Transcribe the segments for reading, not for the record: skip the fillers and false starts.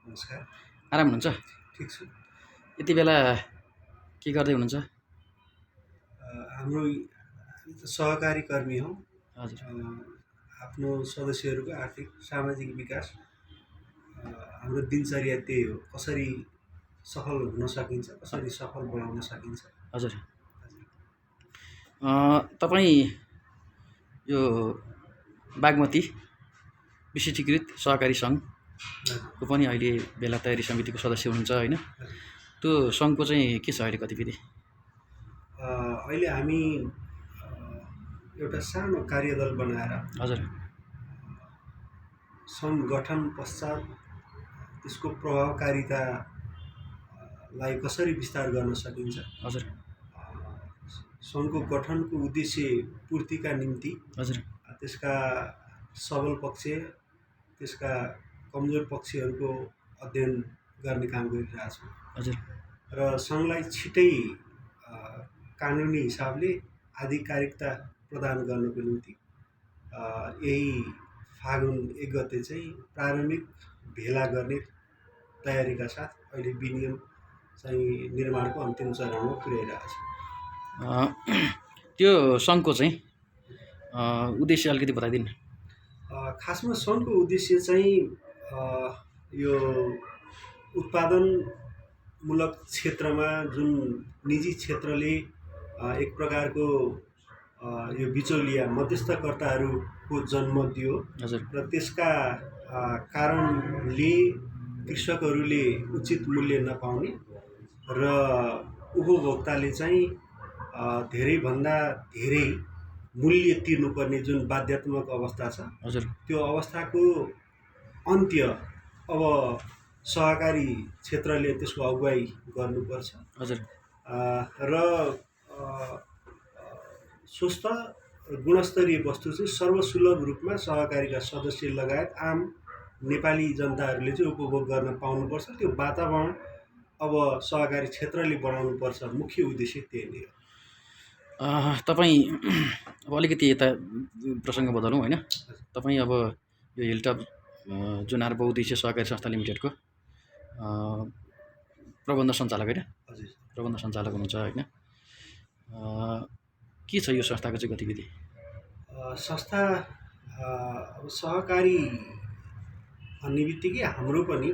नमस्कार। आराम हुनुहुन्छ? ठिक छु। यति बेला के गर्दै हुनुहुन्छ? हाम्रो हामी त सहकारी कर्मी हौँ। हजुर। आफ्नो सदस्यहरूको आर्थिक सामाजिक विकास हाम्रो दिनचर्या त्यही हो। कसरी सफल हुन सकिन्छ, कसरी सफल बनाउन सकिन्छ। हजुर। तपाईँ यो बागमती विशिष्टीकृत सहकारी सङ्घको पनि अहिले बेला तयारी समितिको सदस्य हुनुहुन्छ होइन? हजुर। त्यो सङ्घको चाहिँ के छ अहिले गतिविधि? अहिले हामी एउटा सानो कार्यदल बनाएर हजुर। सङ्घ गठन पश्चात त्यसको प्रभावकारितालाई कसरी विस्तार गर्न सकिन्छ, हजुर। सङ्घको गठनको उद्देश्य पूर्तिका निम्ति हजुर। त्यसका सबल पक्ष, त्यसका कमजोर पक्षहरूको अध्ययन गर्ने काम गरिरहेछौँ। हजुर। र सङ्घलाई छिटै कानुनी हिसाबले आधिकारिकता प्रदान गर्नको निम्ति यही फागुन 1 गते चाहिँ प्रारम्भिक भेला गर्ने तयारीका साथ अहिले विनियम चाहिँ निर्माणको अन्तिम चरणमा पुर्याइरहेको छ। त्यो सङ्घको चाहिँ उद्देश्य अलिकति बताइदिनु न। खासमा सङ्घको उद्देश्य चाहिँ यो उत्पादनमूलक क्षेत्रमा जुन निजी क्षेत्रले एक प्रकारको यो बिचौलिया मध्यस्थकर्ताहरूको जन्म दियो। हजुर। र त्यसका कारणले कृषकहरूले उचित मूल्य नपाउने र उपभोक्ताले चाहिँ धेरैभन्दा धेरै मूल्य तिर्नुपर्ने जुन बाध्यात्मक अवस्था छ। हजुर। त्यो अवस्थाको अन्त्य अब सहकारी क्षेत्रले त्यसको अगुवाई गर्नुपर्छ। हजुर। र स्वस्थ गुणस्तरीय वस्तु चाहिँ सर्वसुलभ रूपमा सहकारीका सदस्य लगायत आम नेपाली जनताहरूले चाहिँ उपभोग गर्न पाउनुपर्छ। त्यो वातावरण अब सहकारी क्षेत्रले बनाउनुपर्छ। मुख्य उद्देश्य त्यही नै हो। तपाईँ अब अलिकति यता प्रसङ्ग बदलौँ होइन? तपाईँ अब यो हिलटप जुनार बहुउद्देश्य सहकारी संस्था लिमिटेडको प्रबन्ध सञ्चालक होइन? हजुर। प्रबन्ध सञ्चालक हुनुहुन्छ होइन? के छ यो संस्थाको चाहिँ गतिविधि? संस्था अब सहकारी भन्ने बित्तिकै हाम्रो पनि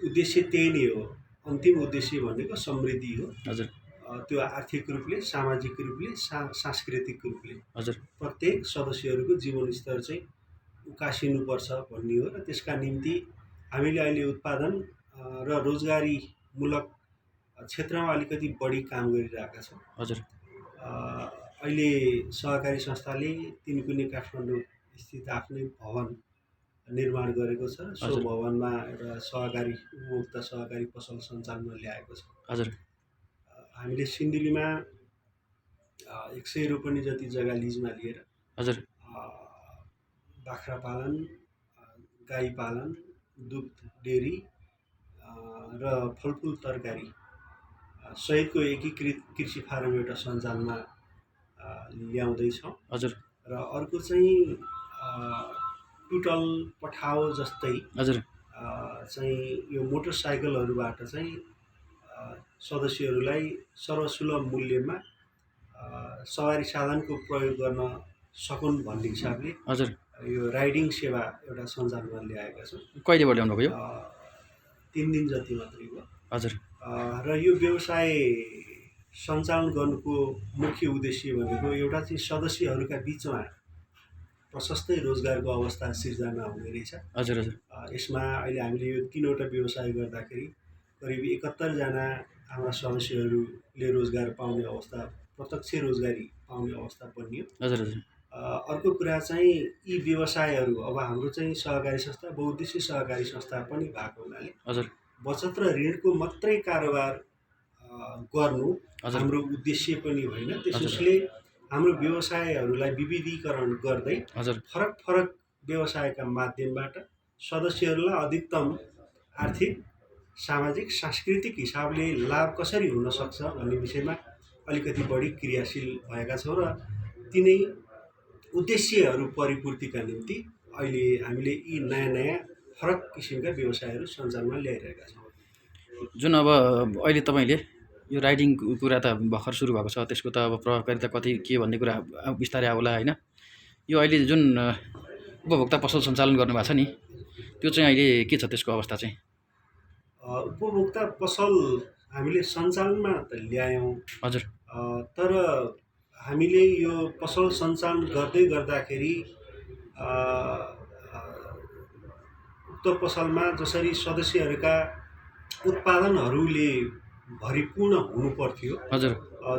उद्देश्य त्यही नै हो। अन्तिम उद्देश्य भनेको समृद्धि हो। हजुर। त्यो आर्थिक रूपले, सामाजिक रूपले, सांस्कृतिक रूपले हजुर। प्रत्येक सदस्यहरूको जीवन स्तर चाहिँ उकासिनुपर्छ भन्ने हो। र त्यसका निम्ति हामीले अहिले उत्पादन र रोजगारीमूलक क्षेत्रमा अलिकति बढी काम गरिरहेका छौँ। हजुर। अहिले सहकारी संस्थाले तिनकुने काठमाडौँ स्थित आफ्नै भवन निर्माण गरेको छ। सो भवनमा एउटा सहकारी उपभोक्ता सहकारी पसल सञ्चालनमा ल्याएको छ। हजुर। हामीले सिन्धुलीमा 100 रोपनी जति जग्गा लिजमा लिएर हजुर बाख्रा पालन, गाई पालन, दुध डेरी र फलफुल तरकारी सहितको एकीकृत कृषि फारम एउटा सञ्चालनमा ल्याउँदैछौँ। हजुर। र अर्को चाहिँ टुटल पठाओ जस्तै हजुर चाहिँ यो मोटरसाइकलहरूबाट चाहिँ सदस्यहरूलाई सर्वसुलभ मूल्यमा सवारी साधनको प्रयोग गर्न सकुन् भन्ने हिसाबले हजुर यो राइडिङ सेवा एउटा सञ्चालनमा ल्याएका छौँ। कहिलेबाट ल्याउनु भयो? 3 दिन जति मात्रै हो। हजुर। र यो व्यवसाय सञ्चालन गर्नुको मुख्य उद्देश्य भनेको एउटा चाहिँ सदस्यहरूका बिचमा प्रशस्तै रोजगारको अवस्था सिर्जना हुने रहेछ। हजुर। हजुर। यसमा अहिले हामीले यो 3वटा व्यवसाय गर्दाखेरि करिब 71 जना हाम्रा सदस्यहरूले रोजगार पाउने अवस्था, प्रत्यक्ष रोजगारी पाउने अवस्था बनियो। हजुर। हजुर। अर्को कुरा चाहिँ यी व्यवसायहरू अब हाम्रो चाहिँ सहकारी संस्था बहुउद्देश्य सहकारी संस्था पनि भएको हुनाले हजुर बचत र ऋणको मात्रै कारोबार गर्नु हाम्रो उद्देश्य पनि होइन। त्यसैले हाम्रो व्यवसायहरूलाई विविधीकरण गर्दै फरक फरक व्यवसायका माध्यमबाट सदस्यहरूलाई अधिकतम आर्थिक, सामाजिक, सांस्कृतिक हिसाबले लाभ कसरी हुन सक्छ भन्ने विषयमा अलिकति बढी क्रियाशील भएका छौँ। र तिनै उद्देश्यहरू परिपूर्तिका निम्ति अहिले हामीले यी नयाँ नयाँ फरक किसिमका व्यवसायहरू सञ्चालनमा ल्याइरहेका छौँ। जुन अब अहिले तपाईँले यो राइडिङ कुरा त भर्खर सुरु भएको छ, त्यसको त अब प्रभावकारिता कति के भन्ने कुरा बिस्तारै आउला होइन। यो अहिले जुन उपभोक्ता पसल सञ्चालन गर्नुभएको छ नि, त्यो चाहिँ अहिले के छ त्यसको अवस्था चाहिँ? उपभोक्ता पसल हामीले सञ्चालनमा त ल्यायौँ, हजुर। तर हामीले यो पसल सञ्चालन गर्दै गर्दाखेरि उक्त पसलमा जसरी सदस्यहरूका उत्पादनहरूले भरिपूर्ण हुनु पर्थ्यो, हजुर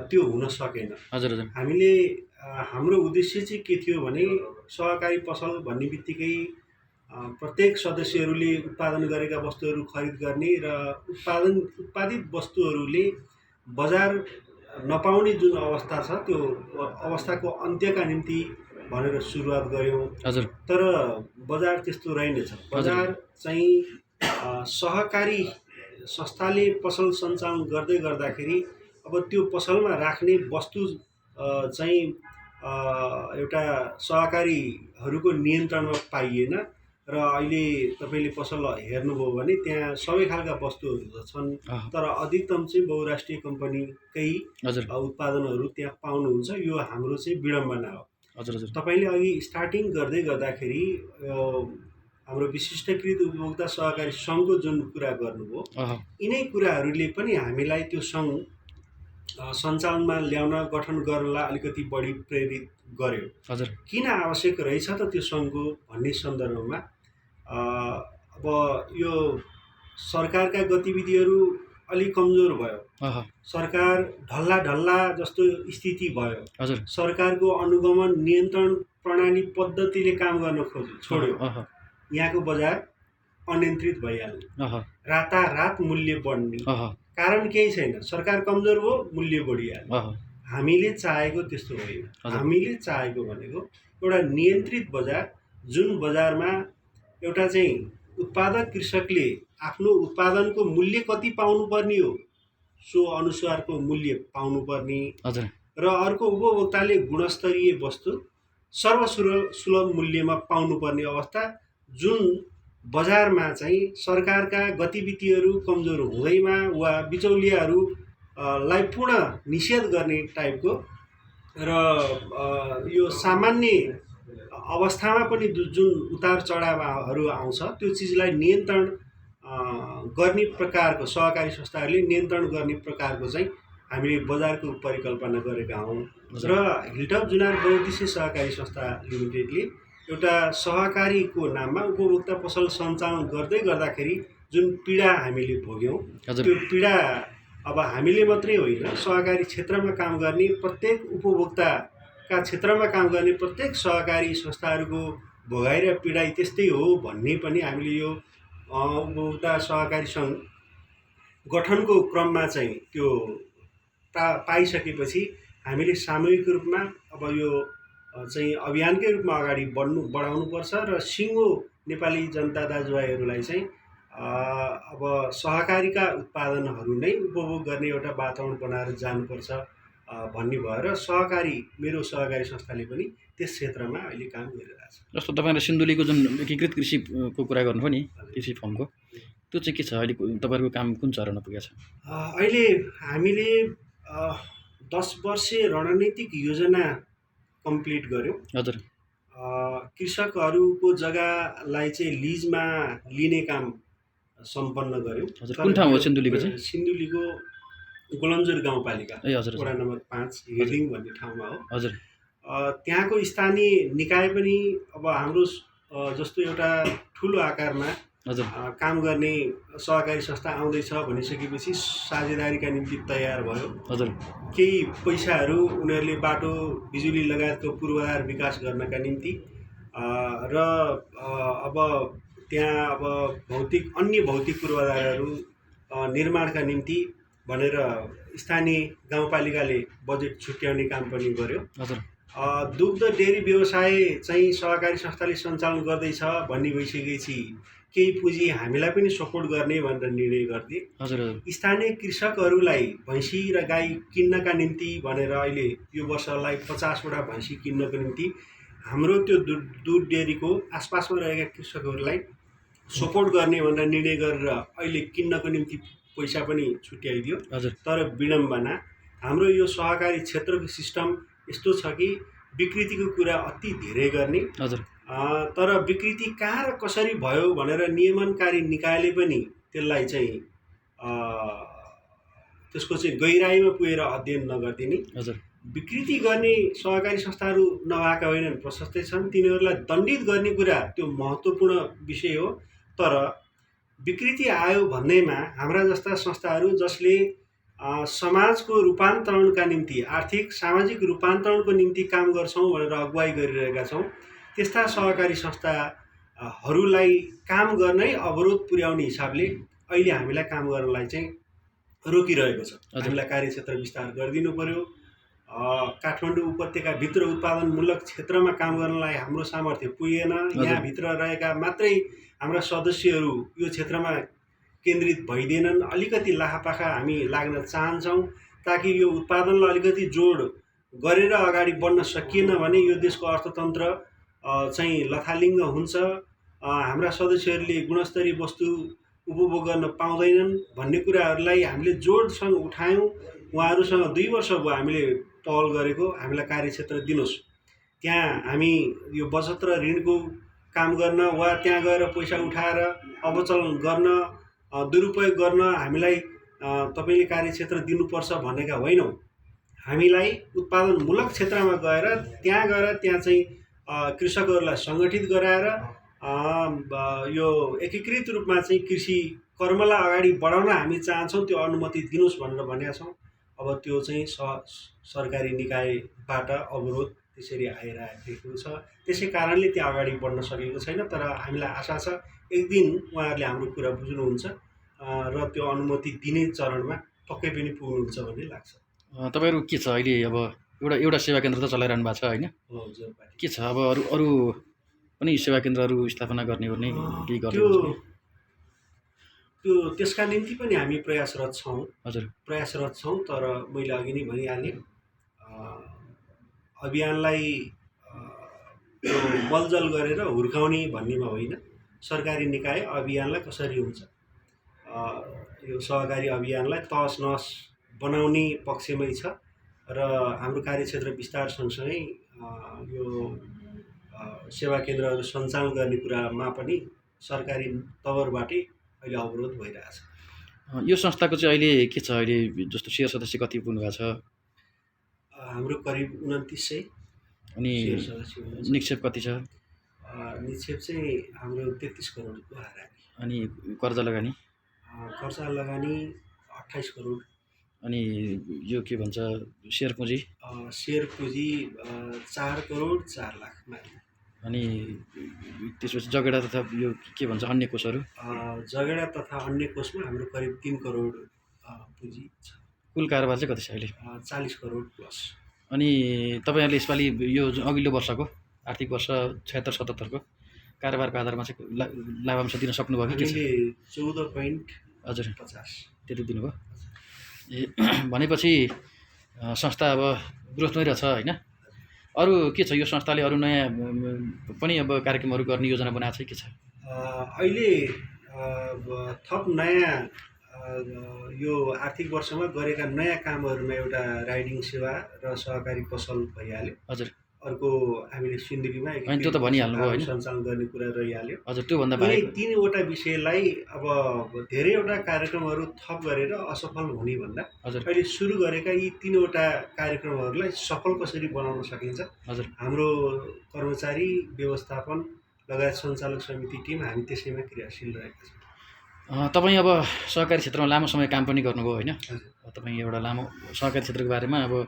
त्यो हुन सकेन। हजुर हजुर। हामीले हाम्रो उद्देश्य चाहिँ के थियो भने सहकारी पसल भन्ने बित्तिकै प्रत्येक सदस्यहरूले उत्पादन गरेका वस्तुहरू खरिद गर्ने र उत्पादित वस्तुहरूले बजार नपाउने जुन अवस्था छ त्यो अवस्थाको अन्त्यका निम्ति भनेर सुरुवात गऱ्यौँ। हजुर। तर बजार त्यस्तो रहेनछ। बजार चाहिँ सहकारी संस्थाले पसल सञ्चालन गर्दै गर्दाखेरि अब त्यो पसलमा राख्ने वस्तु चाहिँ एउटा सहकारीहरूको नियन्त्रणमा पाइएन र अहिले तपाईँले पसल हेर्नुभयो भने त्यहाँ सबै खालका वस्तुहरू त छन्, तर अधिकतम चाहिँ बहुराष्ट्रिय कम्पनीकै उत्पादनहरू त्यहाँ पाउनुहुन्छ। यो हाम्रो चाहिँ विडम्बना हो। हजुर हजुर। तपाईँले अघि स्टार्टिङ गर्दै गर्दाखेरि हाम्रो विशिष्टकृत उपभोक्ता सहकारी सङ्घको जुन कुरा गर्नुभयो, यिनै कुराहरूले पनि हामीलाई त्यो सङ्घ सञ्चालनमा ल्याउन गठन गर्नलाई अलिकति बढी प्रेरित गर्यो। हजुर। किन आवश्यक रहेछ त त्यो सङ्घको भन्ने सन्दर्भमा अब यो सरकारका गतिविधिहरू अलिक कमजोर भयो, सरकार ढल्ला जस्तो स्थिति भयो, सरकारको अनुगमन नियन्त्रण प्रणाली पद्धतिले काम गर्न छोड्यो, यहाँको बजार अनियन्त्रित भइहाल्यो, रातारात मूल्य बढ्ने कारण केही छैन, सरकार कमजोर भयो, मूल्य बढिहाल्यो। हामीले चाहेको त्यस्तो होइन। हामीले चाहेको भनेको एउटा नियन्त्रित बजार, जुन बजारमा एउटा चाहिँ उत्पादक कृषकले आफ्नो उत्पादनको मूल्य कति पाउनुपर्ने हो सो अनुसारको मूल्य पाउनुपर्ने र अर्को उपभोक्ताले गुणस्तरीय वस्तु सर्वसुलभ मूल्यमा पाउनुपर्ने अवस्था, जुन बजारमा चाहिँ सरकारका गतिविधिहरू कमजोर हुँदैमा वा बिचौलियाहरूलाई पूर्ण निषेध गर्ने टाइपको र यो सामान्य अवस्थामा पनि जुन उतार चढावहरू आउँछ त्यो चिजलाई नियन्त्रण गर्ने प्रकारको सहकारी संस्थाहरूले नियन्त्रण गर्ने प्रकारको चाहिँ हामीले बजारको परिकल्पना गरेका हौँ। र हिलटप जुनार बहुउद्देश्य सहकारी संस्था लिमिटेडले एउटा सहकारीको नाममा उपभोक्ता पसल सञ्चालन गर्दै गर्दाखेरि जुन पीडा हामीले भोग्यौँ, त्यो पीडा अब हामीले मात्रै होइन, सहकारी क्षेत्रमा काम गर्ने प्रत्येक उपभोक्ताका क्षेत्रमा काम गर्ने प्रत्येक सहकारी संस्थाहरूको भोगाइ र पीडाइ त्यस्तै हो भन्ने पनि हामीले यो उपभोक्ता सहकारी सङ्घ गठनको क्रममा चाहिँ त्यो पाइसकेपछि हामीले सामूहिक रूपमा अब यो चाहिँ अभियानकै रूपमा अगाडि बढाउनुपर्छ र सिङ्गो नेपाली जनता दाजुभाइहरूलाई चाहिँ अब सहकारीका उत्पादनहरू नै उपभोग गर्ने एउटा वातावरण बनाएर जानुपर्छ भन्ने भएर मेरो सहकारी संस्थाले पनि त्यस क्षेत्रमा अहिले काम गरिरहेछ। जस्तो तपाईँले सिन्धुलीको जुन एकीकृत कृषिको कुरा गर्नुभयो नि, कृषि फर्मको, त्यो चाहिँ के छ अहिले तपाईँहरूको काम कुन चरणमा पुगेको छ? अहिले हामीले 10 वर्षे रणनीतिक योजना कम्प्लिट गर्यौँ। हजुर। कृषकहरूको जग्गालाई चाहिँ लिजमा लिने काम सम्पन्न गर्यौँ। कुन ठाउँ हो सिन्धुलीको चाहिँ? सिन्धुलीको गोलन्जोर गाउँपालिका वडा नम्बर 5 हिर्दिङ भन्ने ठाउँमा हो। हजुर। त्यहाँको स्थानीय निकाय पनि अब हाम्रो जस्तो एउटा ठुलो आकारमा काम गर्ने सहकारी संस्था आउँदैछ भनिसकेपछि साझेदारीका निम्ति तयार भयो। हजुर। केही पैसाहरू उनीहरूले बाटो बिजुली लगायतको पूर्वाधार विकास गर्नका निम्ति र अब त्यहाँ अब अन्य भौतिक पूर्वाधारहरू निर्माणका निम्ति भनेर स्थानीय गाउँपालिकाले बजेट छुट्याउने काम पनि गर्यो। दुग्ध डेरी व्यवसाय चाहिँ सहकारी संस्थाले सञ्चालन गर्दैछ भन्ने भइसकेपछि केही पुँजी हामीलाई पनि सपोर्ट गर्ने भनेर निर्णय गरिदिए। स्थानीय कृषकहरूलाई भैँसी र गाई किन्नका निम्ति भनेर अहिले यो वर्षलाई 50 वटा भैँसी किन्नको निम्ति हाम्रो त्यो दुध डेरीको आसपासमा रहेका कृषकहरूलाई सपोर्ट गर्ने भनेर निर्णय गरेर अहिले किन्नको निम्ति पैसा पनि छुट्याइदियो। हजुर तर विडम्बना हाम्रो यो सहकारी क्षेत्रको सिस्टम यस्तो छ कि विकृतिको कुरा अति धेरै गर्ने। हजुर तर विकृति कहाँ र कसरी भयो भनेर नियमनकारी निकायले पनि त्यसलाई चाहिँ त्यसको चाहिँ गहिराइमा पुगेर अध्ययन नगरिदिने। हजुर विकृति गर्ने सहकारी संस्थाहरू नभएका होइनन्, प्रशस्तै छन्। तिनीहरूलाई दण्डित गर्ने कुरा त्यो महत्त्वपूर्ण विषय हो। तर विकृति आयो भन्दैमा हाम्रा जस्ता संस्थाहरू जसले समाजको रूपान्तरणका निम्ति, आर्थिक सामाजिक रूपान्तरणको निम्ति काम गर्छौँ भनेर अगुवाई गरिरहेका छौँ, त्यस्ता सहकारी संस्थाहरूलाई काम गर्नै अवरोध पुर्याउने हिसाबले अहिले हामीलाई काम गर्नलाई चाहिँ रोकिरहेको छ। हामीलाई कार्यक्षेत्र विस्तार गरिदिनु पर्यो। काठमाडौँ उपत्यकाभित्र उत्पादनमूलक क्षेत्रमा काम गर्नलाई हाम्रो सामर्थ्य पुगेन। यहाँभित्र रहेका मात्रै हाम्रा सदस्यहरू यो क्षेत्रमा केन्द्रित भइदिएनन्। अलिकति लाहापाखा हामी लाग्न चाहन्छौँ ताकि यो उत्पादनलाई अलिकति जोड गरेर अगाडि बढ्न सकिएन भने यो देशको अर्थतन्त्र चाहिँ लथालिङ्ग हुन्छ। हाम्रा सदस्यहरूले गुणस्तरीय वस्तु उपभोग गर्न पाउँदैनन् भन्ने कुराहरूलाई हामीले जोडसँग उठायौँ। उहाँहरूसँग 2 वर्ष भयो हामीले पहल गरेको, हामीलाई कार्यक्षेत्र दिनुहोस्। त्यहाँ हामी यो बचत र ऋणको काम गर्न वा त्यहाँ गएर पैसा उठाएर अवचलन गर्न, दुरुपयोग गर्न हामीलाई तपाईँले कार्यक्षेत्र दिनुपर्छ भनेका होइनौँ। हामीलाई उत्पादनमूलक क्षेत्रमा गएर त्यहाँ चाहिँ कृषकहरूलाई सङ्गठित गराएर यो एकीकृत रूपमा चाहिँ कृषि कर्मलाई अगाडि बढाउन हामी चाहन्छौँ। त्यो अनुमति दिनुहोस् भनेर भनेका छौँ। अब त्यो चाहिँ सरकारी निकायबाट अवरोध त्यसरी आइरहेको छ। त्यसै कारणले त्यहाँ अगाडि बढ्न सकेको छैन। तर हामीलाई आशा छ एक दिन उहाँहरूले हाम्रो कुरा बुझ्नुहुन्छ र त्यो अनुमति दिने चरणमा पक्कै पनि पुग्नुहुन्छ भन्ने लाग्छ। तपाईँहरू के छ अहिले? अब एउटा सेवा केन्द्र त चलाइरहनु भएको छ होइन? के छ अब अरू पनि सेवा केन्द्रहरू स्थापना गर्ने केही गर्ने? त्यो त्यसका निम्ति पनि हामी प्रयासरत छौँ। हजुर प्रयासरत छौँ। तर मैले अघि नै भनिहालेँ, अभियानलाई मलजल गरेर हुर्काउने भन्नेमा होइन। सरकारी निकाय अभियानलाई कसरी हुन्छ, यो सहकारी अभियानलाई तहस नहस बनाउने पक्षमै छ। र हाम्रो कार्यक्षेत्र विस्तार सँगसँगै यो सेवा केन्द्रहरू सञ्चालन गर्ने कुरामा पनि सरकारी तवरबाटै अहिले अवरोध भइरहेछ। यो संस्थाको चाहिँ अहिले के छ? अहिले जस्तो सेयर सदस्य कति पुग्नु भएको छ? हाम्रो करिब 2900। अनि निक्षेप कति छ? निक्षेप चाहिँ हाम्रो 33 करोडको हाराहारी। अनि कर्जा लगानी? कर्जा लगानी 28 करोड। अनि यो के भन्छ सेयर पुँजी? सेयर पुँजी 4 करोड 4 लाख माथि। अनि त्यसपछि जगेडा तथा यो के भन्छ अन्य कोषहरू? जगेडा तथा अन्य कोषमा हाम्रो करिब 3 करोड पुँजी छ। कुल कारोबार चाहिँ कति छ अहिले? 40 करोड प्लस। अनि तपाईँहरूले यसपालि यो अघिल्लो वर्षको आर्थिक वर्ष 76-77 को कारोबारको आधारमा चाहिँ लाभांश दिन सक्नुभयो कि? 14.50 त्यति दिनुभयो। ए भनेपछि संस्था अब ग्रोथमै रहेछ होइन? अरू के छ? यो संस्थाले अरू नयाँ पनि अब कार्यक्रमहरू गर्ने योजना बनाएको छ कि छ? अहिले थप नयाँ यो आर्थिक वर्षमा गरेका नयाँ कामहरूमा एउटा राइडिङ सेवा र सहकारी पसल भइहाल्यो। हजुर। अर्को हामीले सिन्धुलीमा त्यो त भनिहाल्नुभयो होइन? सञ्चालन गर्ने कुरा रहिहाल्यो। हजुर। त्योभन्दा बाहेक 3वटा विषयलाई अब धेरैवटा कार्यक्रमहरू थप गरेर असफल हुने भन्दा अहिले सुरु गरेका यी 3वटा कार्यक्रमहरूलाई सफल कसरी बनाउन सकिन्छ, हजुर, हाम्रो कर्मचारी व्यवस्थापन लगायत सञ्चालक समिति टिम हामी त्यसैमा क्रियाशील रहेका छौँ। तपाईँ अब सहकारी क्षेत्रमा लामो समय काम पनि गर्नुभयो होइन? तपाईँ एउटा लामो सहकारी क्षेत्रको बारेमा अब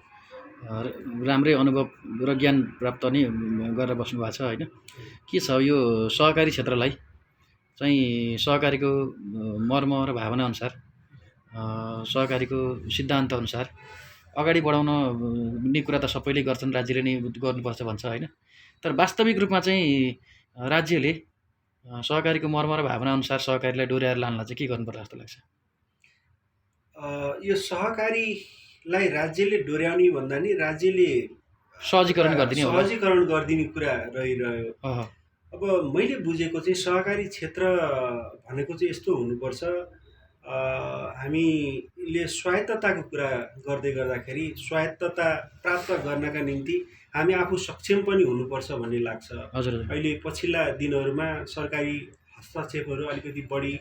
राम्रै अनुभव र ज्ञान प्राप्त नै गरेर बस्नु भएको छ होइन? के छ यो सहकारी क्षेत्रलाई चाहिँ सहकारीको मर्म र भावना अनुसार, सहकारीको सिद्धान्त अनुसार अगाडि बढाउन भन्ने कुरा त सबैले गर्छन्, राज्यले नै गर्नुपर्छ भन्छ होइन? तर वास्तविक रूपमा चाहिँ राज्यले सहकारीको मर्म र भावना अनुसार सहकारीलाई डोर्याएर लानलाई चाहिँ के गर्नुपर्छ जस्तो लाग्छ? यो सहकारीलाई राज्यले डोर्याउने भन्दा नि राज्यले सहजीकरण गरिदिने कुरा रहिरह्यो। अब मैले बुझेको चाहिँ सहकारी क्षेत्र भनेको चाहिँ यस्तो हुनुपर्छ, हामीले स्वायत्तताको कुरा गर्दै गर्दाखेरि स्वायत्तता प्राप्त गर्नका निम्ति हामी आफू सक्षम पनि हुनुपर्छ भन्ने लाग्छ। हजुर अहिले पछिल्ला दिनहरूमा सरकारी हस्तक्षेपहरू अलिकति बढी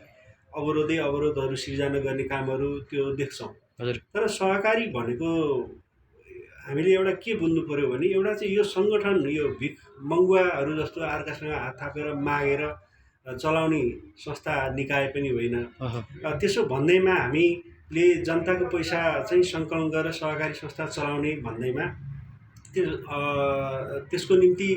अवरोधहरू सिर्जना गर्ने कामहरू त्यो देख्छौँ। हजुर तर सहकारी भनेको हामीले एउटा के बुझ्नु पर्यो भने एउटा चाहिँ यो सङ्गठन यो भिख मङ्गुवाहरू जस्तो अर्कासँग हात थापेर मागेर चलाउने संस्था निकाय पनि होइन। त्यसो भन्दैमा हामीले जनताको पैसा चाहिँ सङ्कलन गरेर सहकारी संस्था चलाउने भन्दैमा त्यसको निम्ति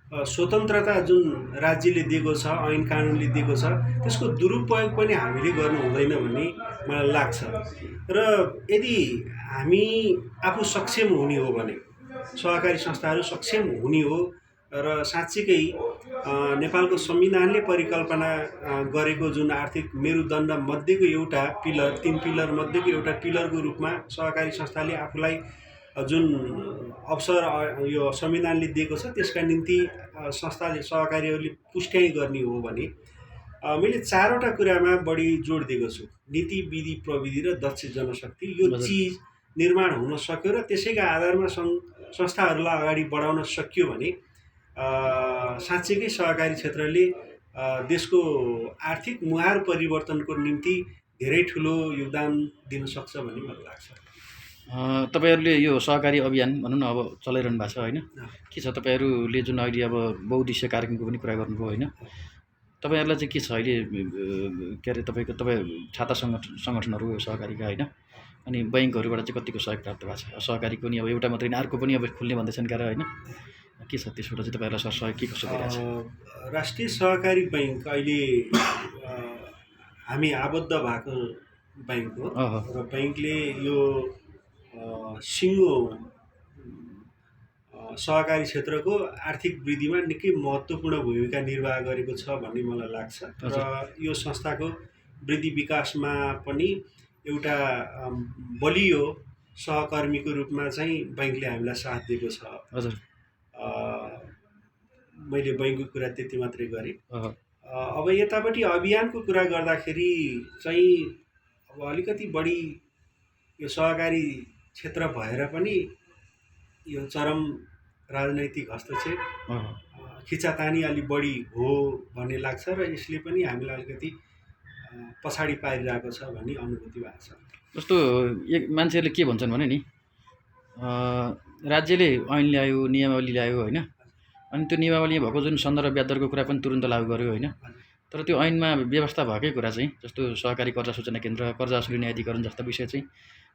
स्वतन्त्रता जुन राज्यले दिएको छ, ऐन कानुनले दिएको छ, त्यसको दुरुपयोग पनि हामीले गर्नु हुँदैन भन्ने मलाई लाग्छ। र यदि हामी आफू सक्षम हुने हो भने, सहकारी संस्थाहरू सक्षम हुने हो र साँच्चीकै नेपालको संविधानले परिकल्पना गरेको जुन आर्थिक मेरुदण्ड मध्येको एउटा पिलर, 3 पिलर मध्येको एउटा पिलरको रूपमा सहकारी संस्थाले आफूलाई जुन अवसर यो संविधानले दिएको छ त्यसका निम्ति संस्थाले सहकारीहरूले पुष्ट्याइ गर्ने हो भने मैले 4वटा कुरामा बढी जोड दिएको छु। नीति, विधि, प्रविधि र दक्ष जनशक्ति। यो चिज निर्माण हुन सक्यो र त्यसैका आधारमा संस्थाहरूलाई अगाडि बढाउन सकियो भने साँच्चीकै सहकारी क्षेत्रले देशको आर्थिक मुहार परिवर्तनको निम्ति धेरै ठुलो योगदान दिन सक्छ भन्ने मलाई लाग्छ। तपाईहरूले यो सहकारी अभियान भनौँ न अब चलाइरहनु भएको छ होइन? के छ तपाईँहरूले जुन अहिले अब बहुउद्देश्य कार्यक्रमको पनि कुरा गर्नुभयो होइन? तपाईँहरूलाई चाहिँ के छ अहिले के अरे तपाईँ छाता सङ्गठनहरू सहकारीका होइन, अनि बैङ्कहरूबाट चाहिँ कतिको सहयोग प्राप्त भएको छ? सहकारीको नि अब एउटा मात्रै अर्को पनि अब खुल्ने भन्दैछन् क्यारे होइन? के छ त्यसबाट चाहिँ तपाईँहरूलाई सरसहयोग के कसो भइरहेछ? राष्ट्रिय सहकारी बैङ्क अहिले हामी आबद्ध भएको बैङ्क हो र बैङ्कले यो सिङ्गो सहकारी क्षेत्रको आर्थिक वृद्धिमा निकै महत्त्वपूर्ण भूमिका निर्वाह गरेको छ भन्ने मलाई लाग्छ। र यो संस्थाको वृद्धि विकासमा पनि एउटा बलियो सहकर्मीको रूपमा चाहिँ बैङ्कले हामीलाई साथ दिएको छ। हजुर, मैले बैङ्कको कुरा त्यति मात्रै गरेँ। अब यतापट्टि अभियानको कुरा गर्दाखेरि चाहिँ अब अलिकति बढी यो सहकारी क्षेत्र भएर पनि यो चरम राजनैतिक हस्तक्षेप खिचातानी अलि बढी हो भन्ने लाग्छ र यसले पनि हामीलाई अलिकति पछाडि पारिरहेको छ भन्ने अनुभूति भएको छ। जस्तो मान्छेहरूले के भन्छन् भने नि राज्यले ऐन ल्यायो, नियमावली ल्यायो होइन, अनि त्यो नियमावली भएको जुन सन्दर्भ ब्याज दरको कुरा पनि तुरुन्त लागू गर्यो होइन, तर त्यो ऐनमा व्यवस्था भएकै कुरा चाहिँ जस्तो सहकारी कर्जा सूचना केन्द्र, कर्जा असुली न्यायाधिकरण जस्ता विषय चाहिँ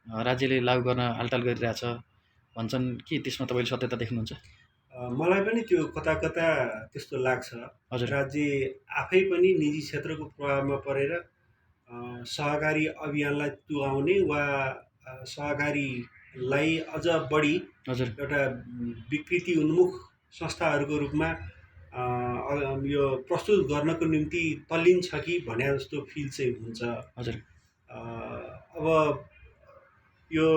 राज्यले लागू गर्न हालटाल गरिरहेछ भन्छन्। के त्यसमा तपाईँले सत्यता देख्नुहुन्छ? मलाई पनि त्यो कता कता त्यस्तो लाग्छ। हजुर, राज्य आफै पनि निजी क्षेत्रको प्रभावमा परेर सहकारी अभियानलाई तुगाउने वा सहकारीलाई अझ बढी हजुर, एउटा विकृति उन्मुख संस्थाहरूको रूपमा यो प्रस्तुत गर्नको निम्ति तल्लीन छ कि भने जस्तो फिल चाहिँ हुन्छ। हजुर, अब यो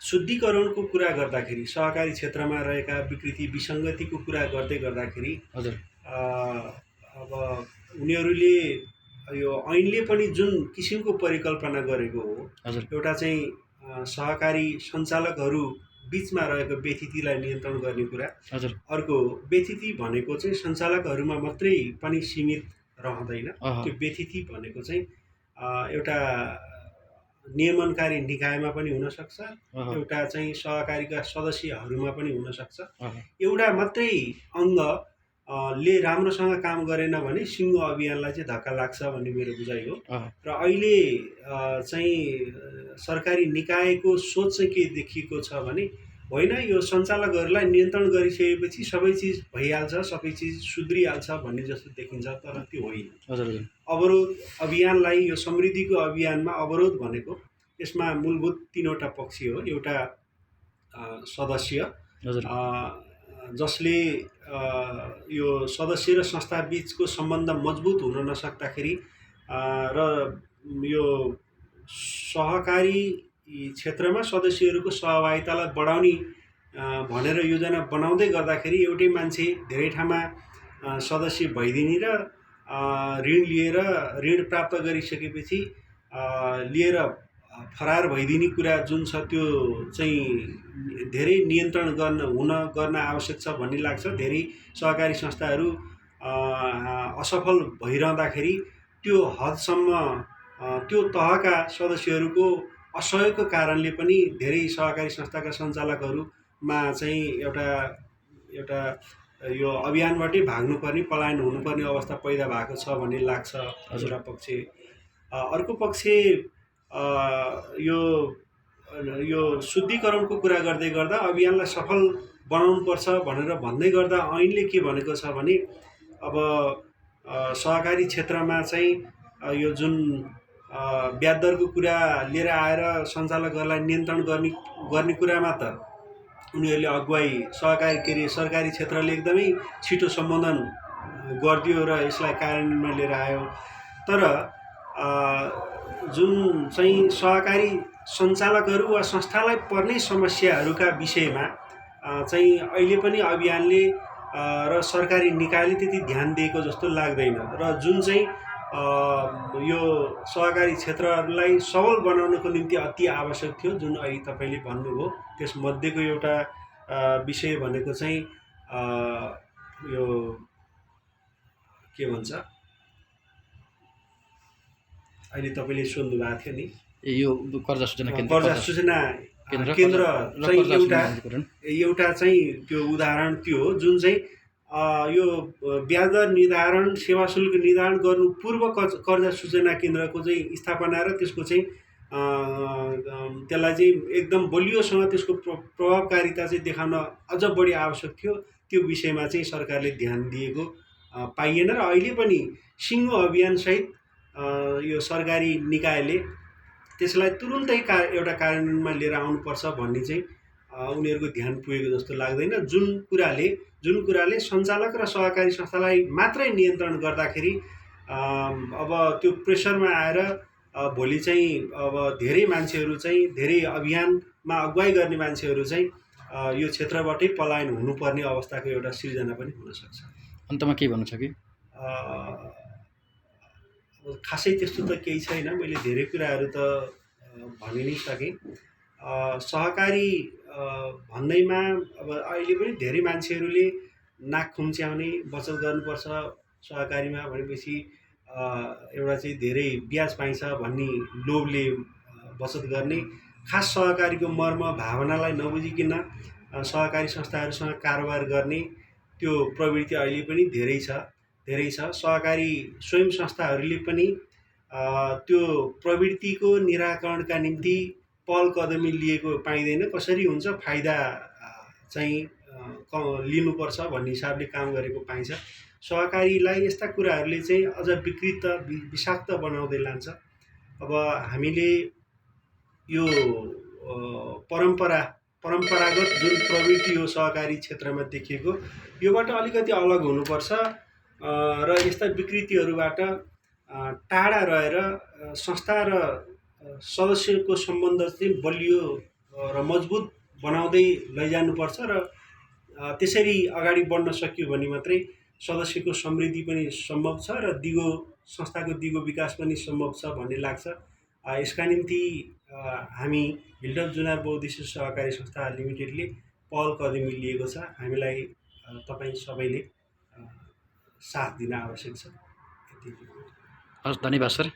शुद्धिकरणको कुरा गर्दाखेरि सहकारी क्षेत्रमा रहेका विकृति विसङ्गतिको कुरा गर्दै गर्दाखेरि हजुर, अब उनीहरूले यो ऐनले पनि जुन किसिमको परिकल्पना गरेको हो, हजुर, एउटा चाहिँ सहकारी सञ्चालकहरू बिचमा रहेको व्यथितिलाई नियन्त्रण गर्ने कुरा, हजुर, अर्को व्यथिति भनेको चाहिँ सञ्चालकहरूमा मात्रै पनि सीमित रहँदैन। त्यो व्यथिति भनेको चाहिँ एउटा नियमनकारी निकायमा पनि हुनसक्छ, एउटा चाहिँ सहकारीका सदस्यहरूमा पनि हुनसक्छ। एउटा मात्रै अङ्गले राम्रोसँग काम गरेन भने सिङ्गो अभियानलाई चाहिँ धक्का लाग्छ भन्ने मेरो बुझाइ हो। र अहिले चाहिँ सरकारी निकायको सोच चाहिँ के देखिएको छ भने होइन, यो सञ्चालकहरूलाई नियन्त्रण गरिसकेपछि सबै चिज भइहाल्छ, सबै चिज सुध्रिहाल्छ भन्ने जस्तो देखिन्छ, तर त्यो होइन। अवरोध अभियानलाई, यो समृद्धिको अभियानमा अवरोध भनेको यसमा मूलभूत 3वटा पक्ष हो। एउटा सदस्य जसले यो सदस्य र संस्था बिचको सम्बन्ध मजबुत हुन नसक्दाखेरि र यो सहकारी क्षेत्रमा सदस्यहरूको सहभागितालाई बढाउने भनेर योजना बनाउँदै गर्दाखेरि एउटै मान्छे धेरै ठाउँमा सदस्य भइदिने र ऋण लिएर ऋण प्राप्त गरिसकेपछि लिएर फरार भइदिने कुरा जुन छ त्यो चाहिँ धेरै नियन्त्रण गर्न आवश्यक छ भन्ने लाग्छ। धेरै सहकारी संस्थाहरू असफल भइरहँदाखेरि त्यो हदसम्म त्यो तहका सदस्यहरूको असहयोगको कारणले पनि धेरै सहकारी संस्थाका सञ्चालकहरूमा चाहिँ एउटा यो अभियानबाटै भाग्नुपर्ने पलायन हुनुपर्ने अवस्था पैदा भएको छ भन्ने लाग्छ एउटा पक्ष। अर्को पक्ष यो शुद्धिकरणको कुरा गर्दै गर्दा अभियानलाई सफल बनाउनुपर्छ भनेर भन्दै गर्दा ऐनले के भनेको छ भने अब सहकारी क्षेत्रमा चाहिँ यो जुन ब्याज दरको कुरा लिएर आएर सञ्चालकहरूलाई नियन्त्रण गर्ने कुरामा त उनीहरूले अगुवाई सरकारी क्षेत्रले एकदमै छिटो सम्बोधन गरिदियो र यसलाई कार्यान्वयनमा लिएर आयो। तर जुन चाहिँ सहकारी सञ्चालकहरू वा संस्थालाई पर्ने समस्याहरूका विषयमा चाहिँ अहिले पनि अभियानले र सरकारी निकायले त्यति ध्यान दिएको जस्तो लाग्दैन र जुन चाहिँ यो सहकारी क्षेत्रहरूलाई सबल बनाउनको निम्ति अति आवश्यक थियो, जुन अहिले तपाईँले भन्नुभयो, त्यसमध्येको एउटा विषय भनेको चाहिँ यो के भन्छ, अहिले तपाईँले सोध्नु भएको थियो नि, यो कर्जा सूचना केन्द्र चाहिँ एउटा चाहिँ त्यो उदाहरण त्यो हो जुन चाहिँ यो ब्याज दर निर्धारण, सेवा शुल्क निर्धारण गर्नु पूर्व कर्जा सूचना केन्द्रको चाहिँ स्थापना र त्यसको चाहिँ त्यसलाई चाहिँ एकदम बलियोसँग त्यसको प्रभावकारिता चाहिँ देखाउन अझ बढी आवश्यक थियो। त्यो विषयमा चाहिँ सरकारले ध्यान दिएको पाइएन र अहिले पनि सिङ्गो अभियानसहित यो सरकारी निकायले त्यसलाई तुरुन्तै एउटा कार्यान्वयनमा लिएर आउनुपर्छ भन्ने चाहिँ उनीहरूको ध्यान पुगेको जस्तो लाग्दैन। जुन कुराले सञ्चालक र सहकारी संस्थालाई मात्रै नियन्त्रण गर्दाखेरि अब त्यो प्रेसरमा आएर भोलि चाहिँ अब धेरै मान्छेहरू चाहिँ धेरै अभियानमा अगुवाई गर्ने मान्छेहरू चाहिँ यो क्षेत्रबाटै पलायन हुनुपर्ने अवस्थाको एउटा सिर्जना पनि हुनसक्छ। अन्तमा के भन्नु छ कि खासै त्यस्तो त केही छैन, मैले धेरै कुराहरू त भनि नै सकेँ। सहकारी भन्दैमा अब अहिले पनि धेरै मान्छेहरूले नाक खुम्च्याउने, बचत गर्नुपर्छ सहकारीमा भनेपछि एउटा चाहिँ धेरै ब्याज पाइन्छ भन्ने लोभले बचत गर्ने, खास सहकारीको मर्म भावनालाई नबुझिकन सहकारी संस्थाहरूसँग कारोबार गर्ने त्यो प्रवृत्ति अहिले पनि धेरै छ। सहकारी स्वयं संस्थाहरूले पनि त्यो प्रवृत्तिको निराकरणका निम्ति पहल कदमी लिएको पाइँदैन। कसरी हुन्छ, फाइदा चाहिँ लिनुपर्छ भन्ने हिसाबले काम गरेको पाइन्छ। सहकारीलाई यस्ता कुराहरूले चाहिँ अझ विकृत विषाक्त बनाउँदै लान्छ। अब हामीले यो परम्परागत जुन प्रवृत्ति हो सहकारी क्षेत्रमा देखिएको, योबाट अलिकति अलग हुनुपर्छ र यस्ता विकृतिहरूबाट टाढा रहेर संस्था र सदस्यको सम्बन्ध चाहिँ बलियो र मजबुत बनाउँदै लैजानुपर्छ र त्यसरी अगाडि बढ्न सकियो भने मात्रै सदस्यको समृद्धि पनि सम्भव छ र संस्थाको दिगो विकास पनि सम्भव छ भन्ने लाग्छ। यसका निम्ति हामी हिल्डन जुनियर बहुउद्देश्य सहकारी संस्था लिमिटेडले पहल कदमी लिएको छ। हामीलाई तपाईँ सबैले साथ दिन आवश्यक छ। हस्, धन्यवाद सर।